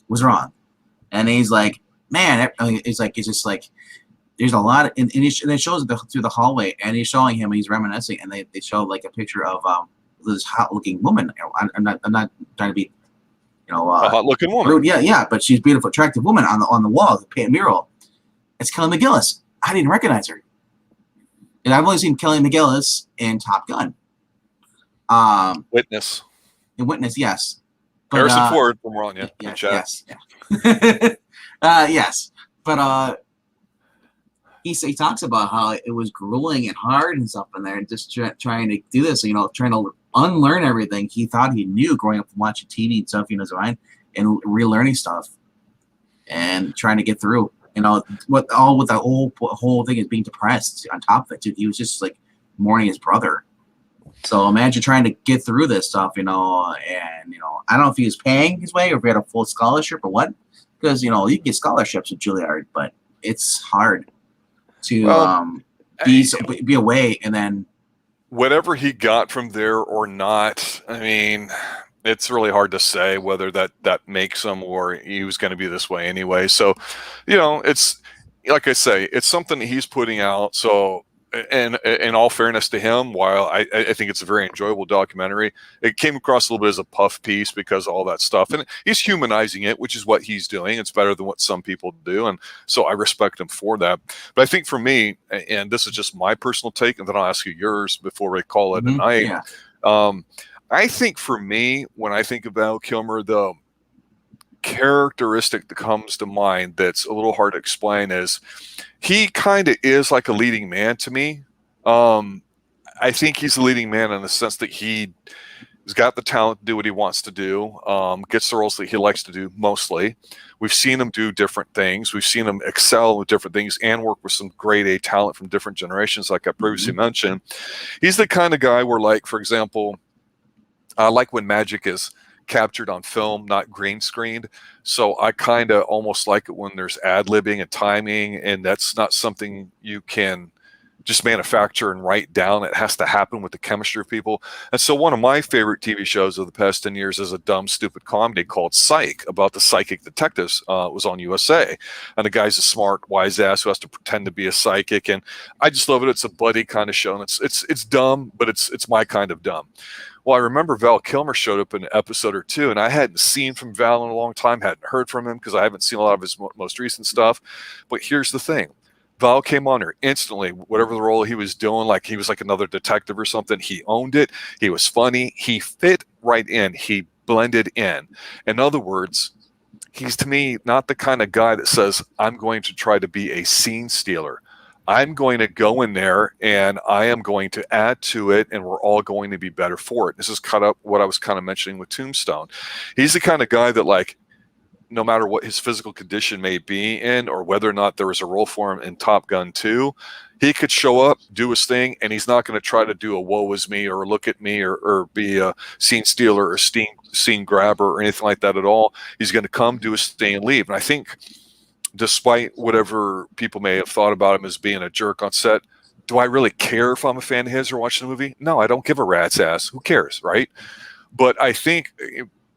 was wrong, and he's like, man, it's just like there's a lot of, and it shows through the hallway, and he's showing him, he's reminiscing, and they show like a picture of this hot-looking woman. I'm not trying to be, a
hot-looking woman.
Rude. Yeah, but she's a beautiful, attractive woman on the wall, the painted mural. It's Kelly McGillis. I didn't recognize her, and I've only seen Kelly McGillis in Top Gun.
Witness.
In Witness, yes. But,
Harrison Ford from Ron,
yes. Yes, but he talks about how it was grueling and hard and stuff in there, and just trying to do this, trying to unlearn everything he thought he knew growing up and watching TV and stuff, his mind, and relearning stuff, and trying to get through. With the whole thing is being depressed on top of it, dude. He was just like mourning his brother. So imagine trying to get through this stuff, and I don't know if he was paying his way or if he had a full scholarship or what, because you can get scholarships at Juilliard, but it's hard to be away and then
whatever he got from there or not. I mean, it's really hard to say whether that makes him or he was going to be this way anyway. So, it's like I say, it's something that he's putting out. So, and in all fairness to him, while I think it's a very enjoyable documentary, it came across a little bit as a puff piece because of all that stuff. And he's humanizing it, which is what he's doing. It's better than what some people do. And so I respect him for that. But I think for me, and this is just my personal take, and then I'll ask you yours before we call it a night.
Yeah.
I think for me, when I think about Kilmer, the characteristic that comes to mind that's a little hard to explain is he kind of is like a leading man to me. I think he's a leading man in the sense that he's got the talent to do what he wants to do, gets the roles that he likes to do mostly. We've seen him do different things. We've seen him excel with different things and work with some grade A talent from different generations, like I previously mentioned. He's the kind of guy where, like, for example, I like when magic is captured on film, not green screened. So I kind of almost like it when there's ad-libbing and timing, and that's not something you can just manufacture and write down. It has to happen with the chemistry of people. And so one of my favorite TV shows of the past 10 years is a dumb, stupid comedy called Psych, about the psychic detectives. It was on USA. And the guy's a smart, wise ass who has to pretend to be a psychic. And I just love it. It's a buddy kind of show. And it's dumb, but it's my kind of dumb. Well, I remember Val Kilmer showed up in an episode or two, and I hadn't seen from Val in a long time, hadn't heard from him because I haven't seen a lot of his most recent stuff. But here's the thing. Val came on there instantly, whatever the role he was doing, like he was like another detective or something. He owned it. He was funny. He fit right in. He blended in. In other words, he's to me not the kind of guy that says, I'm going to try to be a scene stealer. I'm going to go in there and I am going to add to it, and we're all going to be better for it. This is kind of what I was kind of mentioning with Tombstone. He's the kind of guy that, like, no matter what his physical condition may be in, or whether or not there was a role for him in Top Gun 2, he could show up, do his thing, and he's not going to try to do a woe is me or look at me or be a scene stealer or scene grabber or anything like that at all. He's going to come, do his thing, and leave. And I think despite whatever people may have thought about him as being a jerk on set, do I really care if I'm a fan of his or watching the movie? No, I don't give a rat's ass. Who cares, right? But I think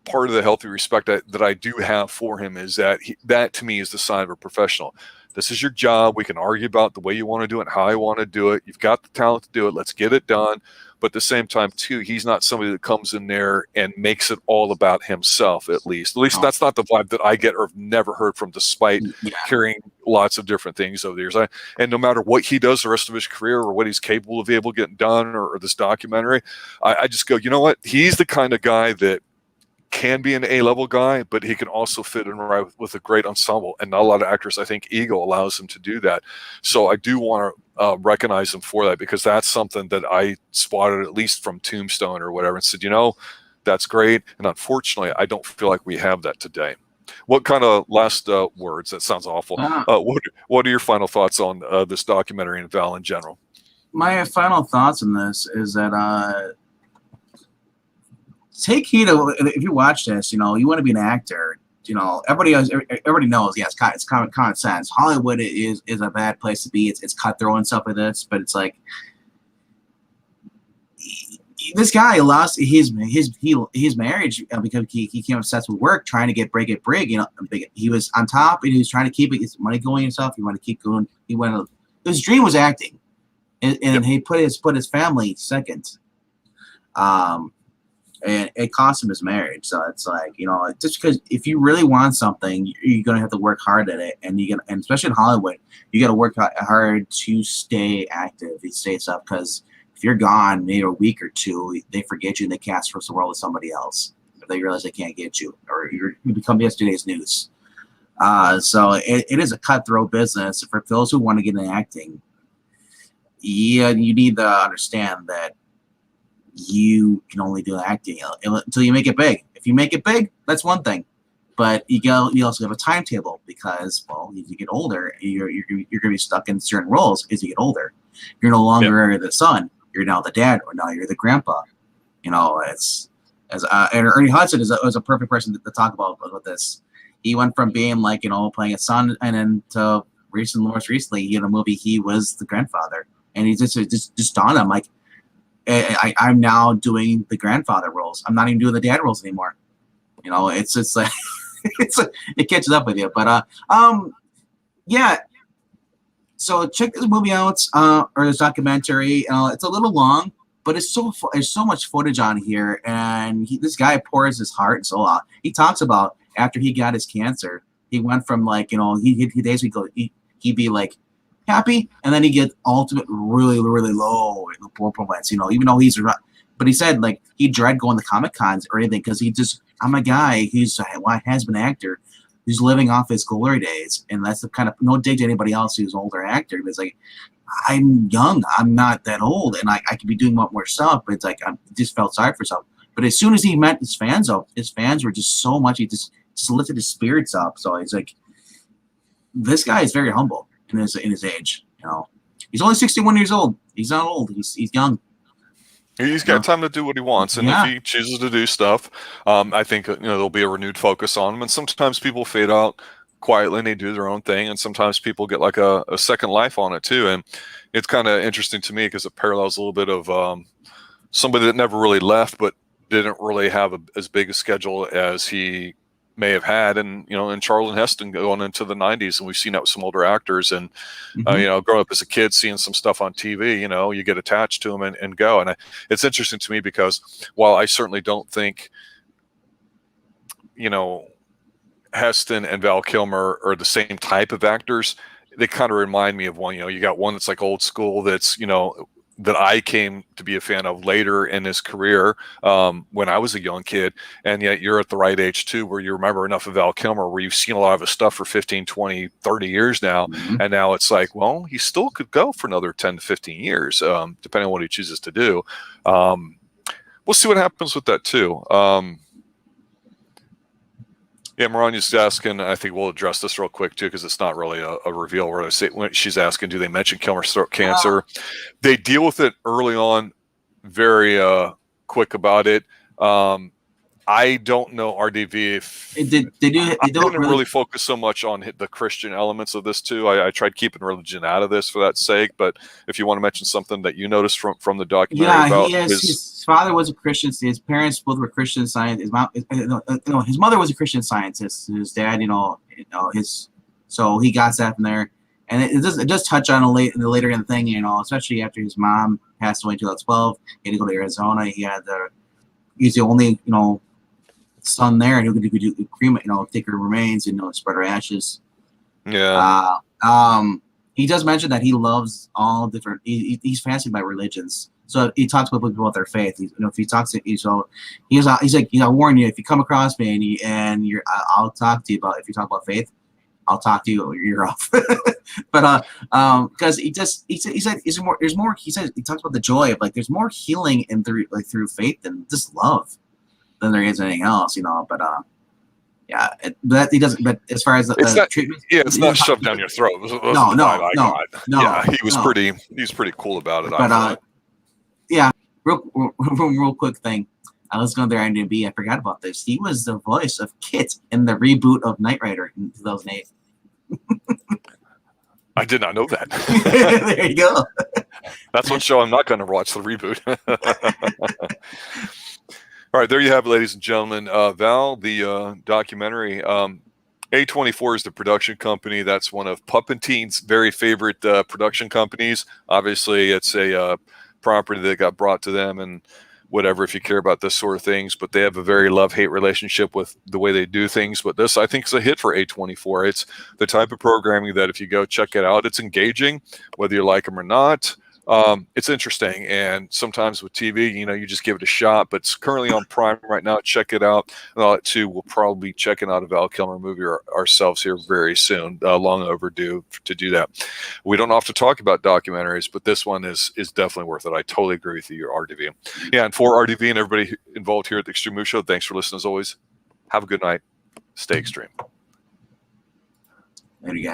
part of the healthy respect that I do have for him is that that to me is the sign of a professional. This is your job. We can argue about the way you want to do it, how you want to do it. You've got the talent to do it. Let's get it done. But at the same time, too, he's not somebody that comes in there and makes it all about himself, at least. At least that's not the vibe that I get or have never heard from, despite hearing lots of different things over the years. And no matter what he does the rest of his career or what he's capable of able to get done or this documentary, I just go, you know what? He's the kind of guy that can be an A-level guy, but he can also fit in right with a great ensemble. And not a lot of actors, I think ego allows him to do that. So I do want to recognize him for that, because that's something that I spotted at least from Tombstone or whatever and said, you know, that's great. And unfortunately, I don't feel like we have that today. What kind of last words? That sounds awful. What are your final thoughts on this documentary and Val in general?
My final thoughts on this is that take heed of, if you watch this, you know, you want to be an actor, you know, everybody knows, yeah, it's common sense. Hollywood is a bad place to be. It's cutthroat and stuff like this, but it's like, this guy lost his marriage because he became obsessed with work, trying to break it big. You know, he was on top and he was trying to keep his money going and stuff. He wanted to keep going. His dream was acting, and he put his family second. And it cost him his marriage. So it's like, you know, just because if you really want something, you're gonna have to work hard at it, and and especially in Hollywood, you got to work hard to stay active, and stay stuff. Because if you're gone maybe a week or two, they forget you and they cast for the role with somebody else. If they realize they can't get you, or you become yesterday's news. So it is a cutthroat business. For those who want to get into acting, yeah, you need to understand that you can only do acting until you make it big. If you make it big, that's one thing, but you also have a timetable, because, well, as you get older, you're going to be stuck in certain roles. As you get older, you're no longer the son. You're now the dad, or now you're the grandpa. You know, and Ernie Hudson is a perfect person to talk about this. He went from being like, you know, playing a son, and then to most recently, in a movie, he was the grandfather, and he just dawned on him, like, I'm now doing the grandfather roles. I'm not even doing the dad roles anymore. You know, it's just like it catches up with you. But yeah. So check this movie out, or this documentary. It's a little long, but there's so much footage on here, and this guy pours his heart and soul out. He talks about after he got his cancer, he went from, like, you know, he basically he'd be like happy, and then he get ultimate really, really low in the poor points, you know, even though but he said, like, he dread going to Comic Cons or anything, because I'm a guy who's has been an actor who's living off his glory days, and that's the kind of, no dig to anybody else who's an older actor, but it's like, I'm young, I'm not that old, and I could be doing more stuff, but it's like, I just felt sorry for himself. But as soon as he met his fans were just so much, he just lifted his spirits up. So he's like, this guy is very humble in his age, you know. He's only 61 years old. He's not old. He's young.
He's got time to do what he wants, and if he chooses to do stuff, I think, you know, there'll be a renewed focus on him. And sometimes people fade out quietly and they do their own thing. And sometimes people get like a second life on it too. And it's kind of interesting to me because it parallels a little bit of somebody that never really left, but didn't really have as big a schedule as he may have had. And, in Charlton Heston going into the 90s. And we've seen that with some older actors. And, growing up as a kid, seeing some stuff on TV, you get attached to them and go. And it's interesting to me because while I certainly don't think, Heston and Val Kilmer are the same type of actors, they kind of remind me of one. You got one that's like old school that's, that I came to be a fan of later in his career when I was a young kid. And yet you're at the right age too, where you remember enough of Val Kilmer, where you've seen a lot of his stuff for 15, 20, 30 years now. And now it's like, well, he still could go for another 10 to 15 years, depending on what he chooses to do. We'll see what happens with that too. Yeah, Marania's asking, I think we'll address this real quick too, because it's not really a reveal. Where I say, when she's asking, do they mention Kilmer's throat cancer? They deal with it early on, very quick about it. I don't know, RDV, if
they don't
really focus so much on the Christian elements of this too. I tried keeping religion out of this for that sake, but if you want to mention something that you noticed from the documentary about
his father was a Christian. His parents both were Christian scientists. His mom, his mother was a Christian scientist. His dad, so he got that from there. And it does touch on later in the thing, especially after his mom passed away in 2012. He had to go to Arizona. He's the only, son there, and who could do cremate, take her remains and spread her ashes.
Yeah.
He does mention that he loves all different. He's fascinated by religions. So he talks with people about their faith. If he talks to he's like, I warn you, if you come across me I'll talk to you about, if you talk about faith, I'll talk to you. You're off. But because he said there's more. He talks about the joy of there's more healing through faith than just love than there is anything else. But yeah, but he doesn't. But as far as the treatment,
it's not shoved down your throat.
No.
Yeah, he was pretty cool about it.
But yeah, real quick thing. Let's go there. IMDb. I forgot about this. He was the voice of Kit in the reboot of Knight Rider in 2008.
I did not know that.
There you go.
That's one show I'm not going to watch, the reboot. All right, there you have it, ladies and gentlemen. Val, the documentary. A24 is the production company. That's one of Puppeteen's very favorite production companies. Obviously, it's a property that got brought to them and whatever, if you care about this sort of things, but they have a very love-hate relationship with the way they do things. But this, I think, is a hit for A24. It's the type of programming that if you go check it out, it's engaging, whether you like them or not. It's interesting, and sometimes with TV, you just give it a shot. But it's currently on Prime right now. Check it out. And too, we'll probably be checking out a Val Kilmer movie ourselves here very soon. Long overdue to do that. We don't often talk about documentaries, but this one is definitely worth it. I totally agree with you, RDV. Yeah, and for RDV and everybody involved here at the Xtreme Movie Show, thanks for listening as always. Have a good night. Stay extreme.
Later, guys.